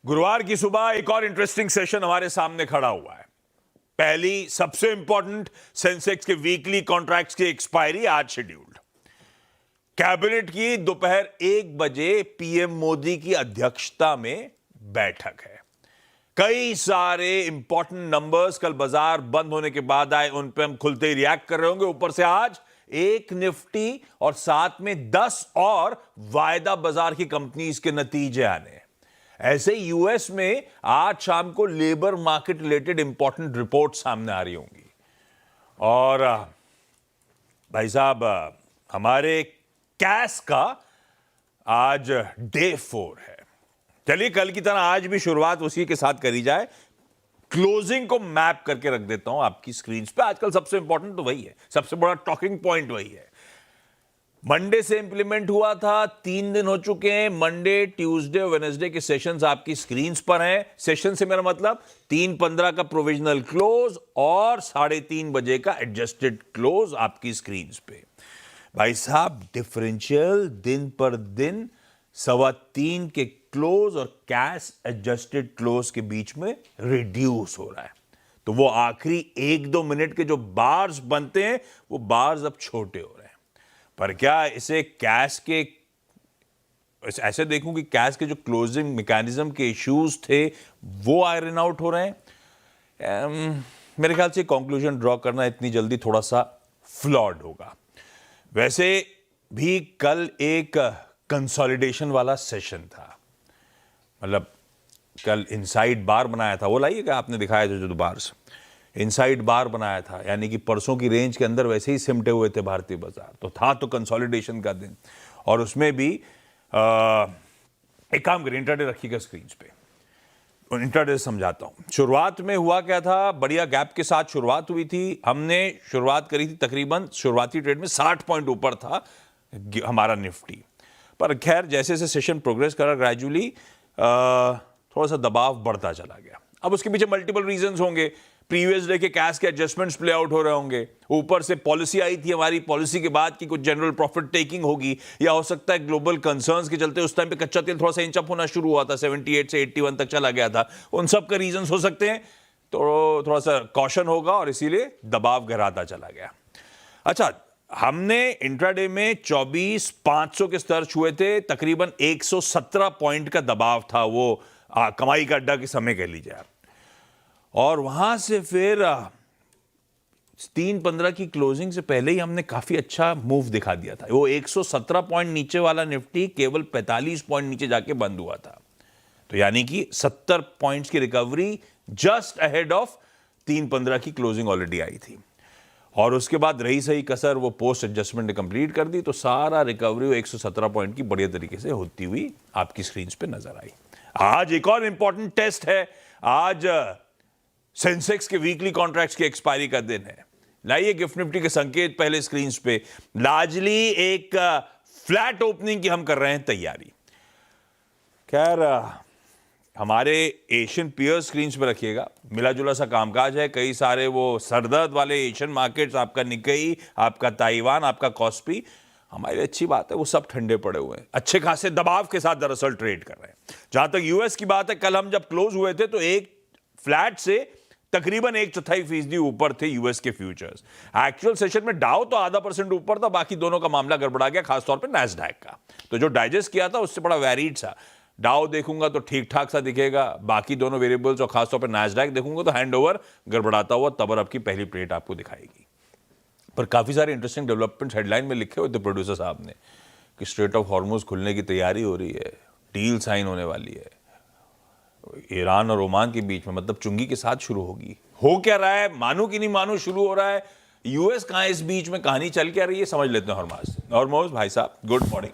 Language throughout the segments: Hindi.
गुरुवार की सुबह एक और इंटरेस्टिंग सेशन हमारे सामने खड़ा हुआ है। पहली सबसे इंपॉर्टेंट सेंसेक्स के वीकली कॉन्ट्रैक्ट्स की एक्सपायरी आज शेड्यूल्ड। कैबिनेट की दोपहर 1 बजे पीएम मोदी की अध्यक्षता में बैठक है। कई सारे इंपॉर्टेंट नंबर्स कल बाजार बंद होने के बाद आए, उन पे हम खुलते ही रिएक्ट कर रहे होंगे। ऊपर से आज एक निफ्टी और साथ में 10 और वायदा बाजार की कंपनीज के नतीजे आने हैं। ऐसे यूएस में आज शाम को labour market related important report सामने आ रही होंगी। और भाई साहब, हमारे कैश का आज डे 4 है। चलिए कल की तरह आज भी शुरुआत उसी के साथ करी जाए। क्लोजिंग को मैप करके रख देता हूं आपकी स्क्रीन पे। आजकल सबसे इंपॉर्टेंट तो वही है, सबसे बड़ा टॉकिंग पॉइंट वही है। मंडे से इंप्लीमेंट हुआ था, 3 दिन हो चुके हैं। मंडे, ट्यूसडे, वेडनेसडे के सेशंस आपकी स्क्रीन्स पर हैं। सेशन से मेरा मतलब 3:15 का प्रोविजनल क्लोज और 3:30 बजे का एडजस्टेड क्लोज आपकी स्क्रीन्स पे। भाई साहब, डिफरेंशियल दिन पर दिन 3:15 के क्लोज और कैश एडजस्टेड क्लोज के बीच में रिड्यूस हो रहा है। तो वो आखिरी 1-2 मिनट के जो बार्स बनते हैं वो बार्स अब छोटे हो रहे हैं। पर क्या इसे कैश के ऐसे देखूं कि कैश के जो क्लोजिंग मैकेनिज्म के इश्यूज थे वो आयरन आउट हो रहे हैं? मेरे ख्याल से कंक्लूजन ड्रॉ करना इतनी जल्दी थोड़ा सा फ्लॉड होगा। वैसे भी कल एक कंसोलिडेशन वाला सेशन था। मतलब कल इनसाइड बार बनाया था, वो लाइएगा, आपने दिखाया था जो बार्स इनसाइड बार बनाया था, यानी कि परसों की रेंज के अंदर वैसे ही सिमटे हुए थे भारतीय बाजार। तो था तो कंसोलिडेशन का दिन, और उसमें भी एक काम करिए, इंट्राडे रखिएगा स्क्रीन पे। इंट्राडे समझाता हूं। शुरुआत में हुआ क्या था, बढ़िया गैप के साथ शुरुआत हुई थी। हमने शुरुआत करी थी तकरीबन शुरुआती ट्रेड में 60 पॉइंट ऊपर था हमारा निफ्टी। पर खैर जैसे जैसे सेशन प्रोग्रेस करा ग्रेजुअली थोड़ा सा दबाव बढ़ता चला गया। अब उसके पीछे मल्टीपल रीजंस होंगे। प्रीवियस डे के कैश के एडजस्टमेंट्स प्ले आउट हो रहे होंगे, ऊपर से पॉलिसी आई थी हमारी, पॉलिसी के बाद की कुछ जनरल प्रॉफिट टेकिंग होगी, या हो सकता है ग्लोबल कंसर्न्स के चलते उस टाइम पे कच्चा तेल थोड़ा सा इंच अप होना शुरू हुआ था, 78 से 81 तक चला गया था। उन सब का रीजंस हो सकते हैं, तो थोड़ा सा कॉशन होगा और इसीलिए दबाव गहराता चला गया। अच्छा, हमने इंट्राडे में 24,500 के स्तर छुए थे। तकरीबन 117 पॉइंट का दबाव था, वो कमाई का अड्डा के समय कह लीजिए आप। और वहां से फिर 3:15 की क्लोजिंग से पहले ही हमने काफी अच्छा मूव दिखा दिया था। वो 117 पॉइंट नीचे वाला निफ्टी केवल 45 पॉइंट नीचे जाके बंद हुआ था। तो यानी कि 70 पॉइंट्स की रिकवरी जस्ट अहेड ऑफ 3:15 की क्लोजिंग ऑलरेडी आई थी। और उसके बाद रही सही कसर वो पोस्ट एडजस्टमेंट ने कंप्लीट कर दी, तो सारा रिकवरी 117 पॉइंट की बढ़िया तरीके से होती हुई आपकी स्क्रीन पे नजर आई। आज एक और इंपॉर्टेंट टेस्ट है। आज सेंसेक्स के वीकली कॉन्ट्रैक्ट्स की एक्सपायरी का दिन है। लाइए गिफ्ट निफ्टी के संकेत पहले स्क्रीन पे। लार्जली एक फ्लैट ओपनिंग की हम कर रहे हैं तैयारी। खैर हमारे एशियन पीयर्स स्क्रीन पे रखिएगा। मिला जुला सा कामकाज है। कई सारे वो सरदर्द वाले एशियन मार्केट्स, आपका निक्केई, आपका ताइवान, आपका कॉस्पी, हमारी अच्छी बात है, वो सब ठंडे पड़े हुए हैं, अच्छे खासे दबाव के साथ दरअसल ट्रेड कर रहे हैं। जहां तक यूएस की बात है, कल हम जब क्लोज हुए थे तो एक फ्लैट से तकरीबन 1/4% ऊपर थे यूएस के फ्यूचर्स। एक्चुअल सेशन में डाउ तो 0.5% ऊपर था, बाकी दोनों का मामला गड़बड़ा गया, खासतौर पे नैस्डैक का। तो जो डाइजेस्ट किया था उससे बड़ा वैरिड सा। डाउ देखूंगा तो ठीक ठाक सा दिखेगा, बाकी दोनों वेरिएबल्स और खासतौर पे नैस्डैक देखूंगा तो हैंडओवर गड़बड़ाता हुआ तबर अब की पहली प्लेट आपको दिखाएगी। पर काफी सारे इंटरेस्टिंग डेवलपमेंट्स हेडलाइन में लिखे हुए थे प्रोड्यूसर साहब ने कि स्ट्रेट ऑफ हॉर्मुज खुलने की तैयारी हो रही है, डील साइन होने वाली है ईरान और ओमान के बीच में, मतलब चुंगी के साथ शुरू होगी। हो क्या रहा है, मानू कि नहीं मानू, शुरू हो रहा है। यूएस कहां है इस बीच में, कहानी चल क्या रही है, समझ लेते हैं। हॉर्मुज भाई साहब, गुड मॉर्निंग,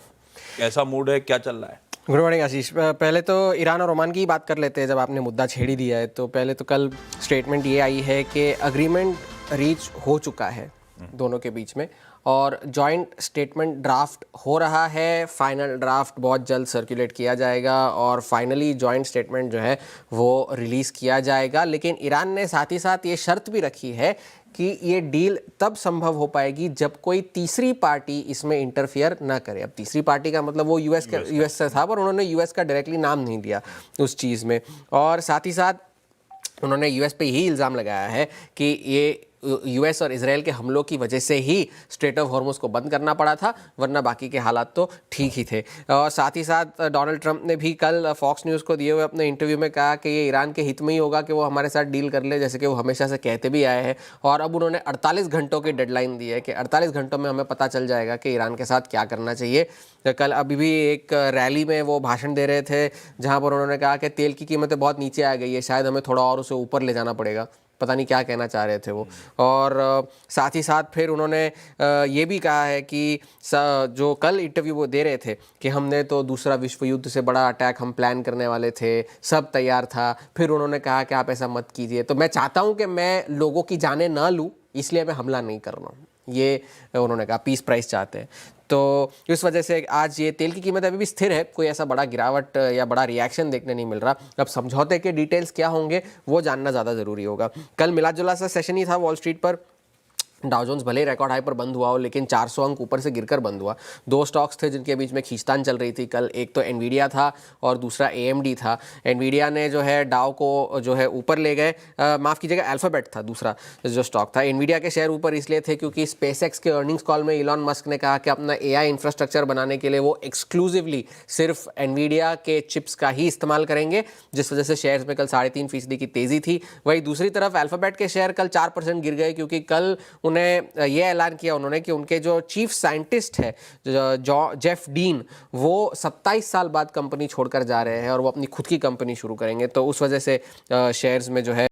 कैसा मूड है, क्या चल रहा है? गुड मॉर्निंग आशीष। पहले तो ईरान और ओमान की बात कर लेते हैं। जब आपने मुद्दा छेड़ ही दिया है तो पहले तो कल स्टेटमेंट ये आई है कि अग्रीमेंट रीच हो चुका है दोनों के बीच में, और जॉइंट स्टेटमेंट ड्राफ्ट हो रहा है। फाइनल ड्राफ्ट बहुत जल्द सर्कुलेट किया जाएगा और फाइनली जॉइंट स्टेटमेंट जो है वो रिलीज़ किया जाएगा। लेकिन ईरान ने साथ ही साथ ये शर्त भी रखी है कि ये डील तब संभव हो पाएगी जब कोई तीसरी पार्टी इसमें इंटरफियर ना करे। अब तीसरी पार्टी का मतलब वो यूएस से था, पर उन्होंने यूएस का डायरेक्टली नाम नहीं लिया उस चीज़ में। और साथ ही साथ उन्होंने यूएस पे ही इल्ज़ाम लगाया है कि ये यूएस और इजराइल के हमलों की वजह से ही स्ट्रेट ऑफ हॉर्मुज़ को बंद करना पड़ा था, वरना बाकी के हालात तो ठीक ही थे। और साथ ही साथ डोनाल्ड ट्रंप ने भी कल फॉक्स न्यूज़ को दिए हुए अपने इंटरव्यू में कहा कि ये ईरान के हित में ही होगा कि वो हमारे साथ डील कर ले, जैसे कि वो हमेशा से कहते भी आए हैं। और अब उन्होंने 48 घंटों की डेडलाइन दी है कि 48 घंटों में हमें पता चल जाएगा कि ईरान के साथ क्या करना चाहिए। कल अभी भी एक रैली में वो भाषण दे रहे थे जहाँ पर उन्होंने कहा कि तेल की कीमतें बहुत नीचे आ गई है, शायद हमें थोड़ा और उसे ऊपर ले जाना पड़ेगा। पता नहीं क्या कहना चाह रहे थे वो। और साथ ही साथ फिर उन्होंने ये भी कहा है कि जो कल इंटरव्यू वो दे रहे थे कि हमने तो दूसरा विश्व युद्ध से बड़ा अटैक हम प्लान करने वाले थे, सब तैयार था। फिर उन्होंने कहा कि आप ऐसा मत कीजिए। तो मैं चाहता हूँ कि मैं लोगों की जानें ना लूँ, इसलिए मैं हमला नहीं कर रहा हूँ, ये उन्होंने कहा। पीस प्राइस चाहते हैं। तो इस वजह से आज ये तेल की कीमत अभी भी स्थिर है, कोई ऐसा बड़ा गिरावट या बड़ा रिएक्शन देखने नहीं मिल रहा। अब समझौते के डिटेल्स क्या होंगे वो जानना ज़्यादा ज़रूरी होगा। कल मिला जुला सा सेशन ही था वॉल स्ट्रीट पर। डाउ जोन्स भले रिकॉर्ड हाई पर बंद हुआ हो, लेकिन 400 अंक ऊपर से गिरकर बंद हुआ। दो स्टॉक्स थे जिनके बीच में खींचतान चल रही थी कल, एक तो एनवीडिया था और दूसरा एएमडी था। एनवीडिया ने जो है डाउ को जो है ऊपर ले गए, माफ़ कीजिएगा अल्फाबेट था दूसरा जो स्टॉक था। एनवीडिया के शेयर ऊपर इसलिए थे क्योंकि स्पेसएक्स के अर्निंग्स कॉल में इलॉन मस्क ने कहा कि अपना एआई इंफ्रास्ट्रक्चर बनाने के लिए वो एक्सक्लूसिवली सिर्फ एनवीडिया के चिप्स का ही इस्तेमाल करेंगे, जिस वजह से शेयर्स में कल 3.5% की तेज़ी थी। वही दूसरी तरफ अल्फाबेट के शेयर कल 4% गिर गए क्योंकि कल उन्हें ये ऐलान किया उन्होंने कि उनके जो चीफ साइंटिस्ट है जेफ डीन, वो 27 साल बाद कंपनी छोड़कर जा रहे हैं और वो अपनी खुद की कंपनी शुरू करेंगे। तो उस वजह से शेयर्स में जो है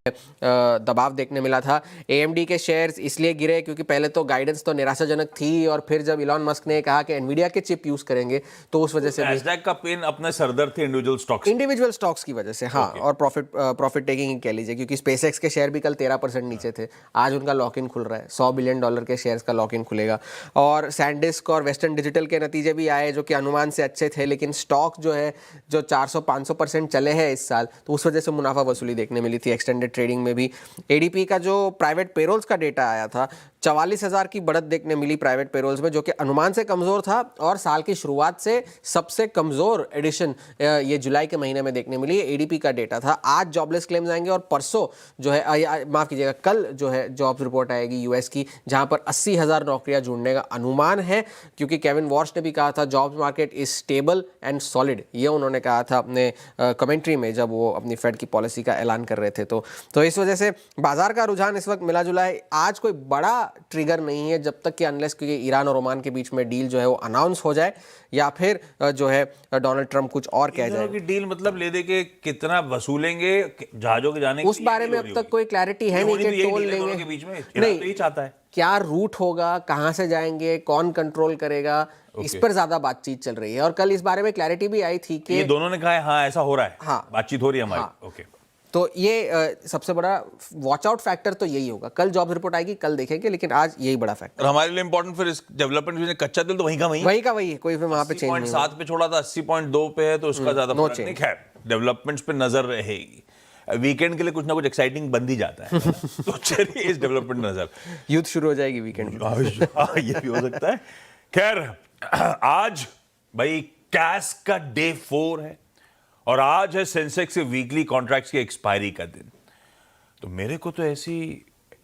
दबाव देखने मिला था। एएमडी के शेयर्स इसलिए गिरे क्योंकि पहले तो गाइडेंस तो निराशाजनक थी और फिर जब इलॉन मस्क ने कहा कि एनवीडिया के चिप यूज करेंगे तो उस वजह से नैस्डैक का पेन अपने सरदर्द थे इंडिविजुअल स्टॉक्स की वजह से। हाँ, और प्रॉफिट टेकिंग कह लीजिए, क्योंकि स्पेसएक्स के शेयर भी कल 13% नीचे थे। आज उनका लॉक इन खुल रहा है, $100 बिलियन के शेयर्स का लॉक इन खुलेगा। और सैंडिस्क और वेस्टर्न डिजिटल के नतीजे भी आए जो कि अनुमान से अच्छे थे, लेकिन स्टॉक जो है जो 400-500% चले हैं इस साल, तो उस वजह से मुनाफा वसूली देखने मिली थी एक्सटेंडेड ट्रेडिंग में भी। एडीपी का जो प्राइवेट पेरोल्स का डेटा आया था, 44,000 की बढ़त देखने मिली प्राइवेट पेरोल्स में, जो कि अनुमान से कमज़ोर था और साल की शुरुआत से सबसे कमज़ोर एडिशन ये जुलाई के महीने में देखने मिली। एडीपी का डेटा था। आज जॉबलेस क्लेम्स आएंगे और परसों जो है माफ़ कीजिएगा कल जो है जॉब्स रिपोर्ट आएगी यूएस की, जहां पर 80,000 नौकरियां जुड़ने का अनुमान है, क्योंकि केविन वॉर्श ने भी कहा था jobs market is stable and solid. ये उन्होंने कहा था अपने कमेंट्री में जब वो अपनी फेड की पॉलिसी का ऐलान कर रहे थे। तो इस वजह से बाजार का रुझान इस वक्त मिला जुला है। आज कोई बड़ा ट्रिगर नहीं है जब तक कि अनलेस क्योंकि ईरान और ओमान के बीच में डील जो है वो अनाउंस हो जाए या फिर जो है डोनाल्ड ट्रंप कुछ और कह जाए। डील मतलब ले दे के कितना वसूलेंगे जहाजों के जाने, उस बारे में अब तक कोई क्लैरिटी है नहीं कि टोल लेंगे के बीच में, नहीं चाहता है क्या रूट होगा, कहां से जाएंगे, कौन कंट्रोल करेगा, इस पर ज्यादा बातचीत चल रही है। और कल इस बारे में क्लैरिटी भी आई थी कि ये दोनों ने कहा है हाँ ऐसा हो रहा है, हाँ बातचीत हो रही है हमारी। हाँ, ओके। तो ये सबसे बड़ा वॉच आउट फैक्टर तो यही होगा। कल जॉब रिपोर्ट आएगी, कल देखेंगे, लेकिन आज यही बड़ा फैक्टर। और हमारे लिए इंपॉर्टेंट फिर इस डेवलपमेंट में कच्चा तेल तो वहीं का वहीं है, कोई फिर वहां पे चेंज नहीं। 80.7 पे छोड़ा था, 80.2 पे है, तो उसका ज्यादा फर्क नहीं। खैर, डेवलपमेंट्स पे नजर रहेगी। वीकेंड के लिए कुछ ना कुछ एक्साइटिंग बन ही जाता है तो चलिए इस डेवलपमेंट नजर, यूथ शुरू हो जाएगी वीकेंड। ये भी हो सकता है। खैर, आज भाई कैश का डे 4 है और आज है सेंसेक्स के वीकली कॉन्ट्रैक्ट्स की एक्सपायरी का दिन। तो मेरे को तो ऐसी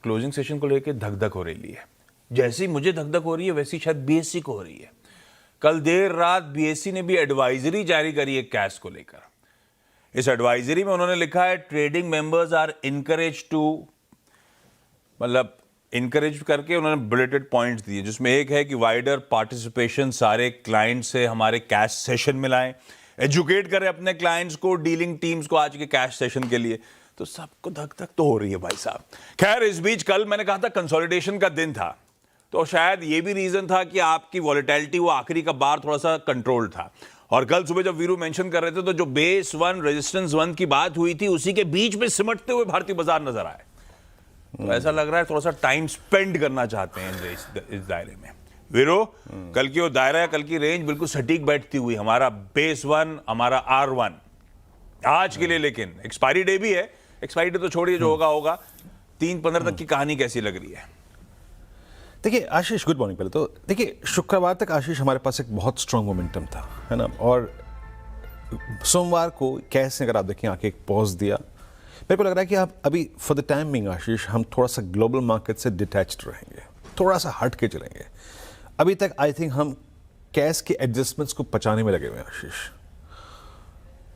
क्लोजिंग सेशन को लेकर धक धक हो रही है, जैसी मुझे धक धक हो रही है वैसी शायद बीएससी को हो रही है। कल देर रात बीएससी ने भी एडवाइजरी जारी करी है कैश को लेकर। इस एडवाइजरी में उन्होंने लिखा है trading members are encourage to, मतलब इनकरेज करके उन्होंने बुलेटेड पॉइंट्स दिए, जिसमें एक है कि वाइडर पार्टिसिपेशन, सारे क्लाइंट से हमारे कैश सेशन में लाएं, एजुकेट करें अपने क्लाइंट्स को, डीलिंग टीम्स को आज के कैश सेशन के लिए। तो सबको धक धक तो हो रही है भाई साहब। खैर, इस बीच कल मैंने कहा था कंसोलिडेशन का दिन था, तो शायद ये भी रीजन था कि आपकी वॉलेटिलिटी वो आखिरी का बार थोड़ा सा कंट्रोल था। और कल सुबह जब वीरू मेंशन कर रहे थे तो जो बेस 1 रेजिस्टेंस 1 की बात हुई थी, उसी के बीच में सिमटते हुए भारतीय बाजार नजर आए। तो ऐसा लग रहा है थोड़ा सा टाइम स्पेंड करना चाहते हैं इस दायरे में। वीरो, कल की वो दायरा, कल की रेंज बिल्कुल सटीक बैठती हुई, हमारा बेस 1, हमारा R1 आज के लिए। लेकिन एक्सपायरी डे भी है, एक्सपायरी डे तो छोड़िए, जो होगा होगा। 3-15 तक की कहानी कैसी लग रही है? देखिए आशीष, गुड मॉर्निंग। पहले तो देखिए, शुक्रवार तक आशीष हमारे पास एक बहुत स्ट्रांग मोमेंटम था, है ना, और सोमवार को कैसे अगर आप देखें आके एक पॉज दिया। मेरे को लग रहा है कि आप अभी फॉर द टाइम बिंग आशीष, हम थोड़ा सा ग्लोबल मार्केट से डिटैच्ड रहेंगे, थोड़ा सा हट के चलेंगे। अभी तक आई थिंक हम कैश के एडजस्टमेंट्स को पचाने में लगे हुए हैं आशीष।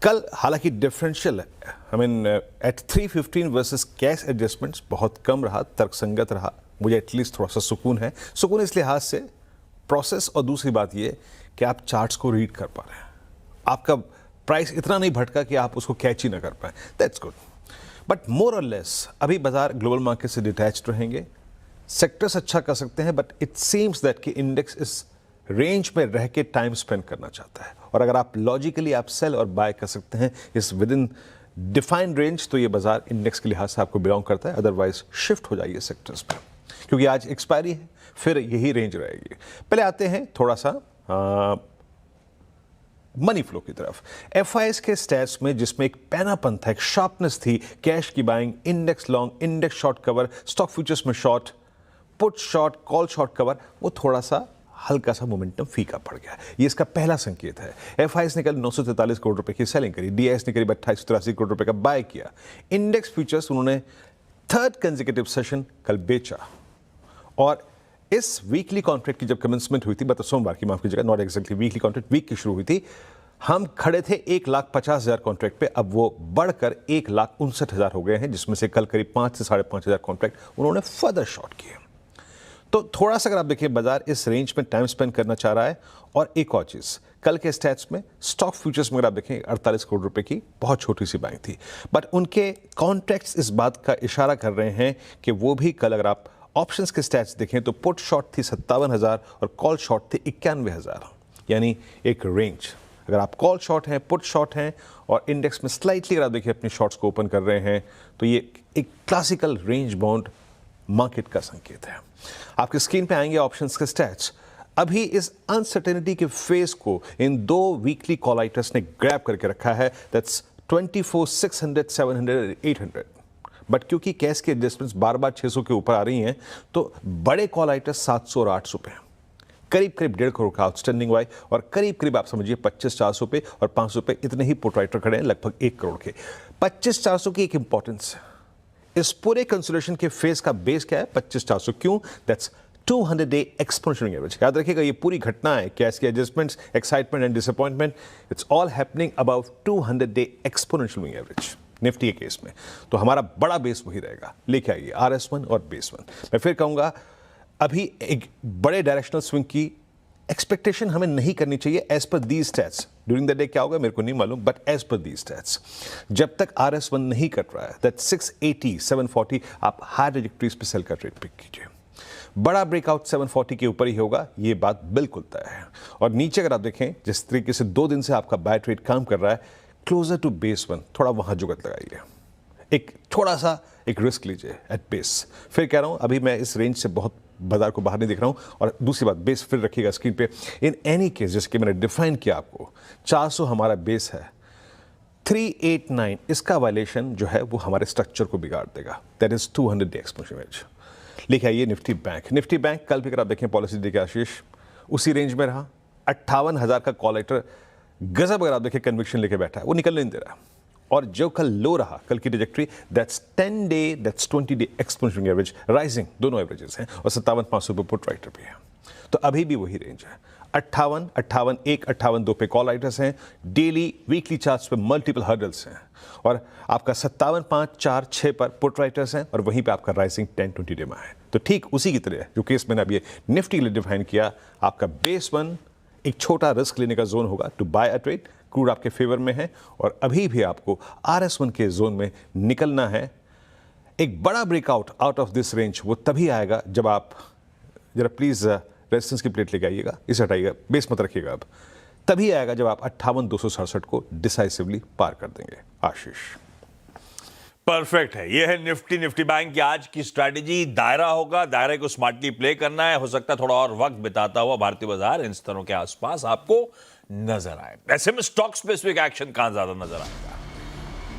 कल हालांकि differential I mean at 315 versus cash adjustments बहुत कम रहा, तर्कसंगत रहा। मुझे एटलीस्ट थोड़ा सा सुकून है। सुकून इस लिहाज से प्रोसेस, और दूसरी बात ये कि आप चार्ट्स को रीड कर पा रहे हैं, आपका प्राइस इतना नहीं भटका कि आप उसको कैच ही ना कर पाए। That's good. बट मोर और लेस अभी बाजार ग्लोबल मार्केट से डिटैच्ड रहेंगे। सेक्टर्स अच्छा कर सकते हैं, बट इट सीम्स दैट कि इंडेक्स इस रेंज में रह के टाइम स्पेंड करना चाहता है। और अगर आप लॉजिकली आप सेल और बाय कर सकते हैं इस विद इन डिफाइंड रेंज, तो ये बाजार इंडेक्स के लिहाज से आपको बिलोंग करता है। अदरवाइज शिफ्ट हो जाइए सेक्टर्स में, क्योंकि आज एक्सपायरी है, फिर यही रेंज रहेगी। पहले आते हैं थोड़ा सा मनी फ्लो की तरफ। एफआईएस के स्टैट्स में जिसमें एक पैनापन था, एक शार्पनेस थी, कैश की buying, index long, index short cover, stock futures में short, put short, call short cover, वो थोड़ा सा हल्का सा मोमेंटम फीका पड़ गया। ये इसका पहला संकेत है। एफआईएस ने कल 943 करोड़ रुपए की सेलिंग करी, डीआईएस ने करीब 2883 करोड़ रुपए का बाय किया। इंडेक्स फ्यूचर्स उन्होंने थर्ड कंसेक्यूटिव सेशन कल बेचा। और इस वीकली कॉन्ट्रैक्ट की जब कमेंसमेंट हुई थी, मतलब सोमवार की, माफ कीजिएगा, not exactly weekly contract, week की शुरू हुई थी, हम खड़े थे 1,50,000 कॉन्ट्रैक्ट पे। अब वो बढ़कर 1,59,000 हो गए हैं, जिसमें से कल करीब 5 से 5,500 कॉन्ट्रैक्ट उन्होंने फर्दर शॉर्ट किए। तो थोड़ा सा अगर आप देखिए, बाजार इस रेंज में टाइम स्पेंड करना चाह रहा है। और एक और चीज, कल के स्टैट्स में स्टॉक फ्यूचर्स में अगर आप देखें 48 करोड़ रुपए की बहुत छोटी सी बाइंग थी, बट उनके कॉन्ट्रैक्ट्स इस बात का इशारा कर रहे हैं कि वो भी कल, अगर आप ऑप्शंस के स्टैट्स देखें तो पुट शॉर्ट थी 57,000 और कॉल शॉर्ट थी 91,000, यानी एक रेंज। अगर आप कॉल शॉर्ट हैं, पुट शॉर्ट हैं और इंडेक्स में स्लाइटली अगर आप देखिए अपने शॉर्ट्स को ओपन कर रहे हैं, तो ये एक क्लासिकल रेंज बाउंड मार्केट का संकेत है। आपकी स्क्रीन पे आएंगे ऑप्शंस के स्टैट्स। अभी इस अनसर्टेनिटी के फेस को इन दो वीकली कॉल आइटर्स ने ग्रैब करके रखा है, दैट्स 24, 600, 700, 800। बट क्योंकि कैश की एडजस्टमेंट्स बार बार 600 के ऊपर आ रही हैं, तो बड़े कॉल आइटर्स 700 और 800 पे हैं। करीब करीब 1.5 करोड़ का आउटस्टैंडिंग वाई, और करीब करीब आप समझिए 25-400 पे और 500 पे इतने ही पुट राइटर खड़े हैं, लगभग 1 करोड़ के। 25-400 की एक इंपॉर्टेंस है। इस पूरे कंसोलिडेशन के फेस का बेस क्या है? 25-400। क्यों? That's 200 day exponential average. याद रखिएगा, ये पूरी घटना है, कैश के adjustments, excitement and disappointment, it's all happening about 200 day exponential average Nifty के केस में। तो हमारा बड़ा बेस वही रहेगा। लेके आइए RS1 और बेस 1। मैं फिर कहूंगा, अभी एक बड़े डायरेक्शनल स्विंग की एक्सपेक्टेशन हमें नहीं करनी चाहिए as per the stats. During the day क्या होगा मेरे को नहीं मालूम, but as per the stats जब तक RS1 नहीं कट रहा है, दैट 680, 740, आप हाई ट्रैजेक्टरीज पे सेल का ट्रेड पिक कीजिए। बड़ा ब्रेकआउट 740 के ऊपर ही होगा, ये बात बिल्कुल तय है। और नीचे अगर आप देखें, जिस तरीके से 2 दिन से आपका बाय ट्रेड काम कर रहा है, क्लोजर टू बेस 1, थोड़ा वहां जुगत लगाइए, एक थोड़ा सा एक रिस्क लीजिए एट बेस। फिर कह रहा हूं, अभी मैं इस रेंज से बहुत बाजार को बाहर नहीं दिख रहा हूं। और दूसरी बात, बेस फिर रखिएगा स्क्रीन पे। इन एनी केस, जैसे कि मैंने डिफाइन किया आपको, 400 हमारा बेस है, 389 इसका वायलेशन जो है वो हमारे स्ट्रक्चर को बिगाड़ देगा। That is 200 day exponential average. लिखा ये निफ्टी बैंक। निफ्टी बैंक कल भी अगर आप देखें पॉलिसी डे के आशीष, उसी रेंज में रहा। 58,000 का कॉल लेटर गजब अगर आप देखें कन्विक्शन लेके बैठा है, वो निकलने नहीं दे रहा। और जो कल लो रहा, कल की trajectory, that's 10 day, that's 20 day exponential average rising, दोनों एवरेजेस हैं। और 57,500 पे पुट राइटर भी है। तो अभी भी वही रेंज है। 58, 58.1, 58.2 पे कॉल राइटर्स हैं। डेली वीकली चार्ट्स पे मल्टीपल हर्डल्स हैं। और आपका 57.5, 4, 6 पर पुट राइटर्स हैं, और वहीं पे आपका राइजिंग 10, 20 डे में है। तो ठीक उसी की तरह जो केस मैंने अभी निफ्टी के लिए डिफाइन किया, आपका बेस 1 एक छोटा रिस्क लेने का जोन होगा to buy a trade. Crude आपके फेवर में है, और अभी भी आपको RS1 के जोन में निकलना है। एक बड़ा breakout out of this range वो तभी आएगा जब आप, जरा प्लीज रेजिस्टेंस की प्लेट लेके आइएगा, इसे हटाइएगा, बेस मत रखिएगा, अब तभी आएगा जब आप 58,267 को डिसाइसिवली पार कर देंगे। आशीष। परफेक्ट है। ये है निफ्टी बैंक की आज की स्ट्रैटेजी। दायरा होगा, दायरे को स्मार्टली प्ले करना है। हो सकता है थोड़ा और वक्त बिताता हुआ भारतीय बाजार इन स्तरों के आसपास आपको नजर आए। ऐसे में स्टॉक स्पेसिफिक एक्शन कहां ज्यादा नजर आएगा?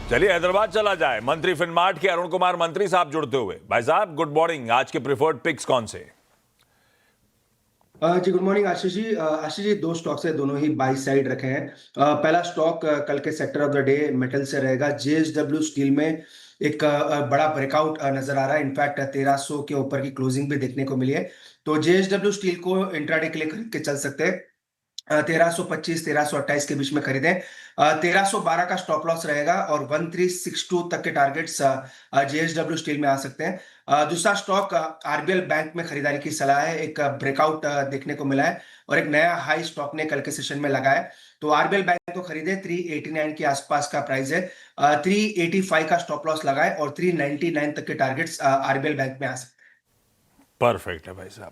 चलिए हैदराबाद चला जाए। मंत्री फिनमार्ट के अरुण कुमार मंत्री साहब जुड़ते हुए। भाई साहब गुड मॉर्निंग। आज के प्रिफर्ड पिक्स कौन से? जी गुड मॉर्निंग आशीष जी। आशीष जी, दो स्टॉक्स है, दोनों ही बाई साइड रखे हैं। पहला स्टॉक कल के sector of the day metal से रहेगा। जेएसडब्ल्यू स्टील में एक बड़ा ब्रेकआउट नजर आ रहा है। इनफैक्ट 1300 के ऊपर की क्लोजिंग भी देखने को मिली है। तो जेएसडब्ल्यू स्टील को इंट्राडे के लिए खरीद के चल सकते हैं। 1325 1328 के बीच में खरीदें। 1312 का स्टॉप लॉस रहेगा और 1362 तक के टारगेट्स जेएसडब्ल्यू स्टील में आ सकते हैं। दूसरा स्टॉक आरबीएल बैंक में खरीदारी की सलाह है। एक ब्रेकआउट देखने को मिला है और एक नया हाई स्टॉक ने कल के सेशन में लगाया। तो आरबीएल बैंक को खरीदे। 389 के आसपास का प्राइस है। 385 का स्टॉप लॉस लगाए और 399 तक के टारगेट्स आरबीएल बैंक में आ सकते हैं। परफेक्ट है भाई साहब।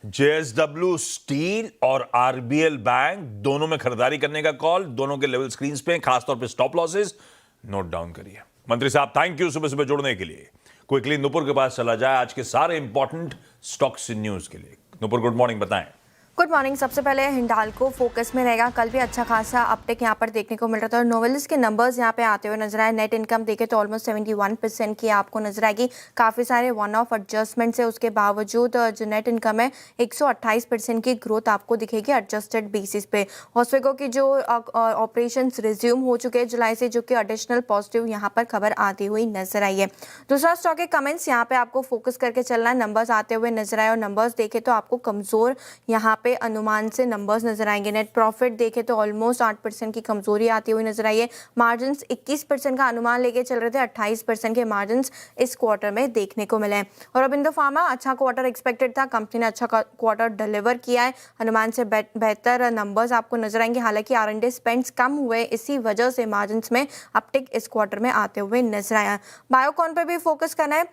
जेएसडब्ल्यू स्टील और आरबीएल बैंक दोनों में खरीदारी करने का कॉल। दोनों के लेवल स्क्रीन पे, खासतौर पे स्टॉप लॉसेस नोट डाउन करिए। मंत्री साहब थैंक यू सुबह सुबह जुड़ने के लिए। क्विकली नुपुर के पास चला जाए आज के सारे इंपॉर्टेंट स्टॉक्स न्यूज के लिए। नुपुर गुड मॉर्निंग, बताएं। Good morning. सबसे पहले हिंडाल्को फोकस में रहेगा। कल भी अच्छा खासा अपटेक यहाँ पर देखने को मिल रहा था और नोवेलिस के नंबर्स यहाँ पे आते हुए नजर आए। नेट इनकम देखे तो ऑलमोस्ट 71% की आपको नजर आएगी। काफ़ी सारे वन ऑफ एडजस्टमेंट से उसके बावजूद जो नेट इनकम है 128% की ग्रोथ आपको दिखेगी एडजस्टेड बेसिस पे। हॉस्पिको की जो ऑपरेशन रिज्यूम हो चुके हैं जुलाई से, जो कि एडिशनल पॉजिटिव यहाँ पर खबर आती हुई नजर आई है। दूसरा स्टॉक है कमेंट्स। यहाँ पे आपको फोकस करके चलना है। नंबर्स आते हुए नजर आए और नंबर्स देखे तो आपको कमजोर यहाँ पे अनुमान से नंबर्स नजर आएंगे। नेट प्रॉफिट देखे तो ऑलमोस्ट 8% की कमजोरी आती हुई नजर आई है। मार्जिन्स 21% का अनुमान लेके चल रहे थे, 28% के मार्जिन्स इस क्वार्टर में देखने को मिले हैं। और अरबिंदो फार्मा अच्छा क्वार्टर एक्सपेक्टेड था, कंपनी ने अच्छा क्वार्टर डिलीवर किया है। अनुमान से बेहतर नंबर्स आपको नजर आएंगे। हालांकि R&D स्पेंड्स कम हुए, इसी वजह से मार्जिन्स में अपटिक इस क्वार्टर में आते हुए नजर आया। बायोकॉन पर भी फोकस करना है।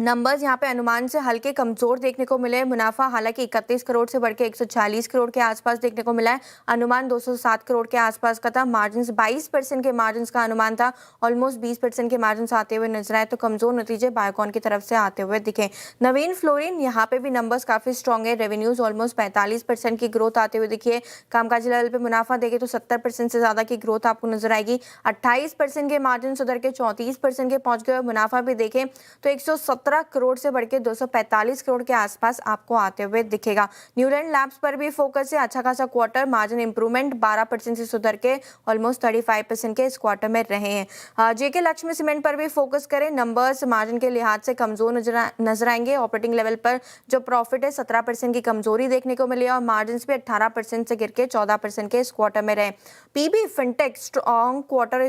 नंबर्स यहाँ पे अनुमान से हल्के कमजोर देखने को मिले। मुनाफा हालांकि 31 करोड़ से बढ़ के 140 करोड़ के आसपास देखने को मिला है। अनुमान 207 करोड़ के आसपास का था। मार्जिन्स 22% के मार्जिन्स का अनुमान था, ऑलमोस्ट 20% के मार्जिन्स आते हुए नजर आए। तो कमजोर नतीजे बायोकॉन की तरफ से आते हुए दिखे। नवीन फ्लोरिन यहाँ पे भी नंबर्स काफी स्ट्रॉन्ग है। रेवेन्यूज ऑलमोस्ट 45% की ग्रोथ आते हुए दिखी है। कामकाजी लेवल पे मुनाफा देखे तो 70% से ज्यादा की ग्रोथ आपको नजर आएगी। 28% के मार्जिन सुधर के 34% के पहुंच गए। मुनाफा भी देखें तो 117 करोड़ से बढ़ के 245 करोड़ के आसपास आपको आते हुए दिखेगा। न्यूलैंड लैब्स पर भी फोकस है। अच्छा खासा क्वार्टर, मार्जिन इंप्रूवमेंट 12% से सुधर के ऑलमोस्ट 35% के इस क्वार्टर में रहे हैं। जेके लक्ष्मी सीमेंट पर भी फोकस करें। नंबर्स मार्जिन के लिहाज से कमजोर नजर आएंगे। ऑपरेटिंग लेवल पर जो प्रॉफिट है 17% की कमजोरी देखने को मिली और मार्जिन भी 18% से गिर के 14% के इस क्वार्टर में रहे। PB Fintech strong quarter,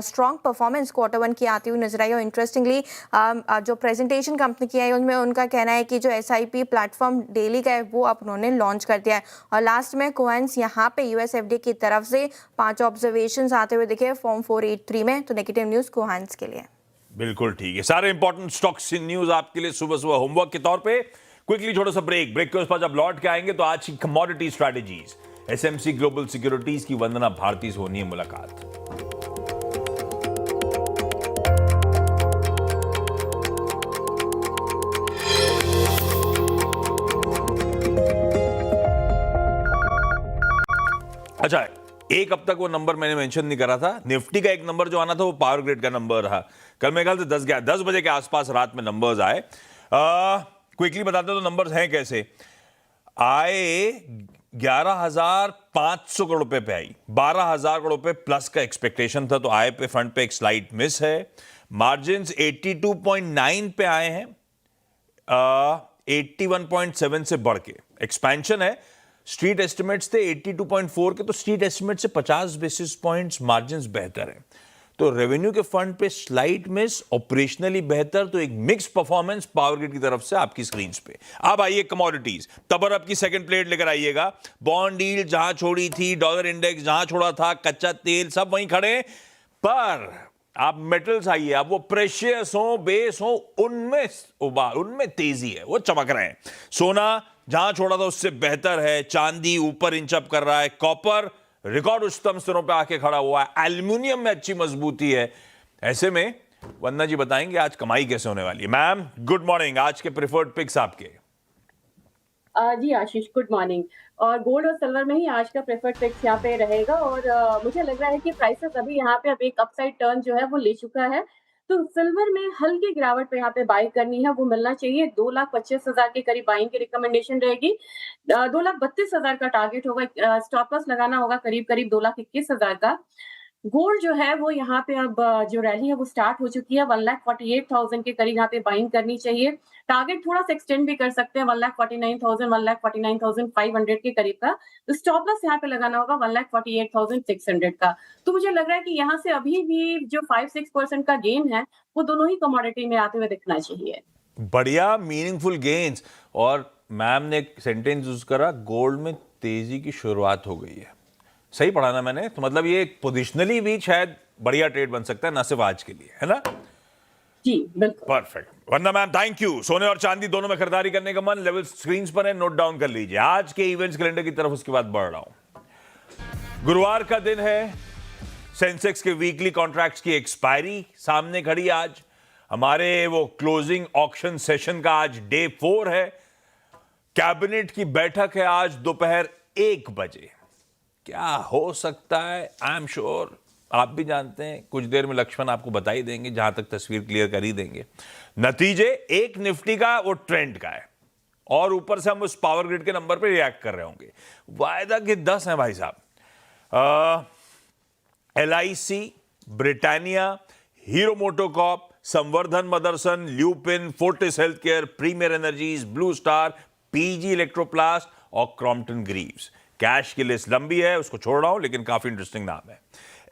strong performance quarter 1 की आती हुई नजर आई और इंटरेस्टिंगली जो प्रेजेंटेशन कंपनी की है उनमें उनका कहना है कि जो SIP प्लेटफॉर्म डेली का है वो अब उन्होंने लॉन्च कर दिया है। और लास्ट में कोहेंस यहाँ पे US FDA की तरफ से 5 ऑब्जर्वेशंस आते हुए दिखे फॉर्म 483 में। तो नेगेटिव न्यूज कोहेंस के लिए। बिल्कुल ठीक है। सारे इंपॉर्टेंट स्टॉक्स न्यूज आपके लिए सुबह सुबह होमवर्क के तौर पे। क्विकली छोटा सा ब्रेक के उस पर जब लौट के आएंगे तो आज की commodity strategies, SMC global securities की वंदना भारती से होनी है मुलाकात। अच्छा, एक अब तक वो नंबर मैंने मेंशन नहीं करा था। निफ्टी का एक नंबर जो आना था वो पावर ग्रिड का नंबर रहा। कल मेरे ख्याल से 10 बजे के आसपास रात में नंबर्स आए। क्विकली बताते तो नंबर्स हैं कैसे आए। 11,500 करोड़ रुपए पे आई, 12,000 करोड़ रुपए प्लस का एक्सपेक्टेशन था, तो आए पे फ्रंट पे एक स्लाइट मिस है। मार्जिन 82.9 पे आए हैं, 81.7 से बढ़ के एक्सपेंशन है। स्ट्रीट एस्टिमेट्स थे 82.4 के, तो स्ट्रीट एस्टिमेट से 50 बेसिस पॉइंट्स मार्जिन्स बेहतर है। तो रेवेन्यू के फ्रंट पे स्लाइट मिस, ऑपरेशनली बेहतर, तो एक मिक्स परफॉर्मेंस पावर ग्रिड की तरफ से आपकी स्क्रीन पे। अब आइए कमोडिटीज। तबर अब की सेकंड प्लेट लेकर आइएगा। बॉन्ड यील्ड जहां छोड़ी थी, डॉलर इंडेक्स जहां छोड़ा था, कच्चा तेल सब वहीं खड़े। पर आप मेटल्स आइए, आप वो प्रेशियस हो, बेस हो, उनमें तेजी है, वो चमक रहे हैं। सोना जहां छोड़ा था उससे बेहतर है। चांदी ऊपर इंचअप कर रहा है। कॉपर रिकॉर्ड उच्चतम स्तरों पे आके खड़ा हुआ है। एल्युमिनियम में अच्छी मजबूती है। ऐसे में वंदना जी बताएंगे आज कमाई कैसे होने वाली है। मैम गुड मॉर्निंग, आज के प्रेफर्ड पिक्स आपके। जी आशीष, गुड मॉर्निंग। और गोल्ड और सिल्वर में ही आज का प्रेफर्ड पिक्स यहाँ पे रहेगा। और मुझे लग रहा है कि प्राइसेस अभी यहाँ पे अब एक अपसाइड टर्न जो है वो ले चुका है, तो सिल्वर में हल्की गिरावट पे यहाँ पे बाई करनी है, वो मिलना चाहिए। 2,25,000 के करीब बाइंग की रिकमेंडेशन रहेगी। 2,32,000 का टारगेट होगा। स्टॉप लॉस लगाना होगा करीब करीब 2,21,000 का। गोल्ड जो है वो यहाँ पे अब जो रैली है वो स्टार्ट हो चुकी है। 1,48,000 के करीब यहाँ पे बाइंग करनी चाहिए। टारगेट थोड़ा सा एक्सटेंड भी कर सकते हैं 1,49,000, 1,49,500 के करीब का। तो स्टॉप लॉस यहाँ पे लगाना होगा 1,48,600 का। तो मुझे लग रहा है कि यहाँ से अभी भी जो 5-6% का गेन है वो दोनों ही कमोडिटी में आते हुए दिखना चाहिए। बढ़िया मीनिंगफुल गेन्स। और मैम ने एक सेंटेंस यूज करा, गोल्ड में तेजी की शुरुआत हो गई है। सही पढ़ा ना मैंने? तो मतलब ये पोजिशनली भी शायद बढ़िया ट्रेड बन सकता है, ना सिर्फ आज के लिए, है ना? जी बिल्कुल, perfect. Vandana ma'am thank you. सोने और चांदी दोनों में खरीदारी करने का मन, लेवल स्क्रीन पर है, नोट डाउन कर लीजिए। आज के इवेंट्स कैलेंडर की तरफ उसके बाद बढ़ रहा हूं। गुरुवार का दिन है, सेंसेक्स के वीकली कॉन्ट्रैक्ट्स की एक्सपायरी सामने खड़ी आज। हमारे वो क्लोजिंग ऑक्शन सेशन का आज डे 4 है। कैबिनेट की बैठक है आज दोपहर 1 बजे। क्या हो सकता है? आई एम श्योर आप भी जानते हैं, कुछ देर में लक्ष्मण आपको बता ही देंगे, जहां तक तस्वीर क्लियर कर ही देंगे। नतीजे एक निफ्टी का वो ट्रेंड का है, और ऊपर से हम उस पावर ग्रिड के नंबर पे रिएक्ट कर रहे होंगे। वायदा के 10 हैं भाई साहब। LIC, Britannia, Hero MotoCorp, Samvardhana Motherson, Lupin, Fortis Healthcare, Premier Energies, Blue Star, PG Electroplast और क्रॉम्पटन ग्रीव्स। कैश की लिस्ट लंबी है, उसको छोड़ रहा हूं, लेकिन काफी इंटरेस्टिंग नाम है।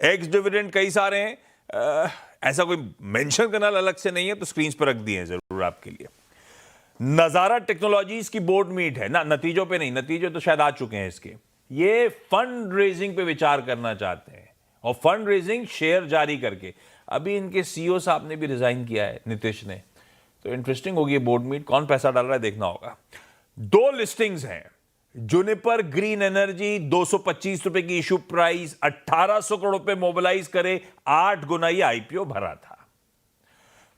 एक्स डिविडेंड कई सारे हैं, ऐसा कोई मेंशन करना अलग से नहीं है, तो स्क्रीन पर रख दिए हैं जरूर आपके लिए। नजारा टेक्नोलॉजीज की बोर्ड मीट है ना, नतीजों पे नहीं, नतीजे तो शायद आ चुके हैं इसके। ये फंड रेजिंग पे विचार करना चाहते हैं, और फंड रेजिंग शेयर जारी करके। अभी इनके CEO साहब ने भी रिजाइन किया है, नीतीश ने। तो इंटरेस्टिंग होगी बोर्ड मीट, कौन पैसा डाल रहा है देखना होगा। 2 लिस्टिंग्स हैं। जुनिपर ग्रीन एनर्जी 225 रुपए की इशू प्राइस, 1800 करोड़ रुपए मोबिलाइज करे, 8 गुना ये IPO भरा था।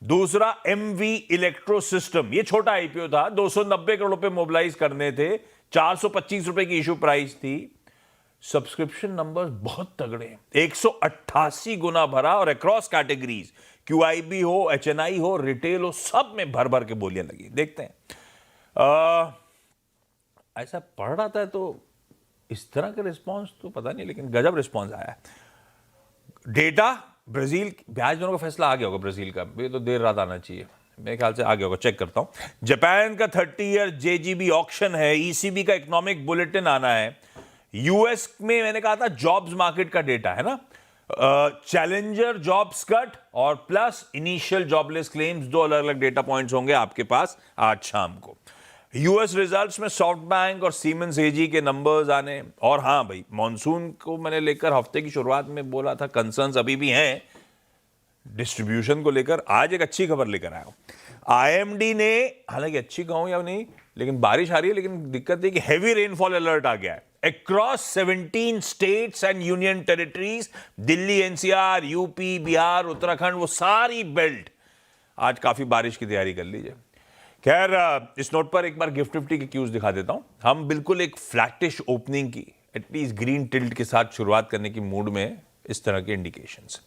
दूसरा MV इलेक्ट्रो सिस्टम, ये छोटा IPO था, 290 करोड़ रुपए मोबिलाइज करने थे, 425 रुपए की इशू प्राइस थी। सब्सक्रिप्शन नंबर्स बहुत तगड़े हैं, 188 गुना भरा, और अक्रॉस कैटेगरीज, QIB हो, HNI हो, रिटेल हो, सब में भर भर के बोलियां लगी। देखते हैं। ऐसा पढ़ रहा था तो इस तरह का रिस्पांस तो पता नहीं, लेकिन गजब रिस्पांस आया है। डेटा ब्राजील ब्याज दरों का फैसला आ गया होगा, ब्राजील का ये तो देर रात आना चाहिए, मेरे ख्याल से आ गया होगा, चेक करता हूं। जापान का 30 ईयर JGB ऑक्शन है। ECB का इकोनॉमिक बुलेटिन आना है। US में मैंने कहा था जॉब्स मार्केट का डेटा है ना, चैलेंजर जॉब्स कट और प्लस इनिशियल जॉबलेस क्लेम्स, 2 अलग अलग डेटा पॉइंट्स होंगे आपके पास आज शाम को। US रिजल्ट्स में सॉफ्ट बैंक और सीमेंस AG के नंबर्स आने। और हाँ भाई, मॉनसून को मैंने लेकर हफ्ते की शुरुआत में बोला था, कंसर्न्स अभी भी हैं डिस्ट्रीब्यूशन को लेकर। आज एक अच्छी खबर लेकर आया हूं। IMD ने, हालांकि अच्छी कहूं या नहीं, लेकिन बारिश आ रही है, लेकिन दिक्कत है कि हैवी रेनफॉल अलर्ट आ गया है across 17 states and union territories. Delhi, NCR, UP, Bihar, Uttarakhand, वो सारी बेल्ट आज काफी बारिश की तैयारी कर लीजिए। खैर, इस नोट पर एक बार गिफ्ट के क्यूज दिखा देता हूं। हम बिल्कुल एक फ्लैटिश ओपनिंग की, एटलीस्ट ग्रीन टिल्ट के साथ शुरुआत करने की मूड में, इस तरह के इंडिकेशंस।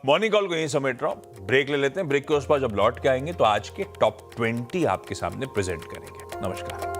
मॉर्निंग कॉल को यहीं समेट रहा हूं, ब्रेक ले लेते हैं। ब्रेक के उस पर जब लौट के आएंगे तो आज के टॉप 20 आपके सामने प्रेजेंट करेंगे। नमस्कार।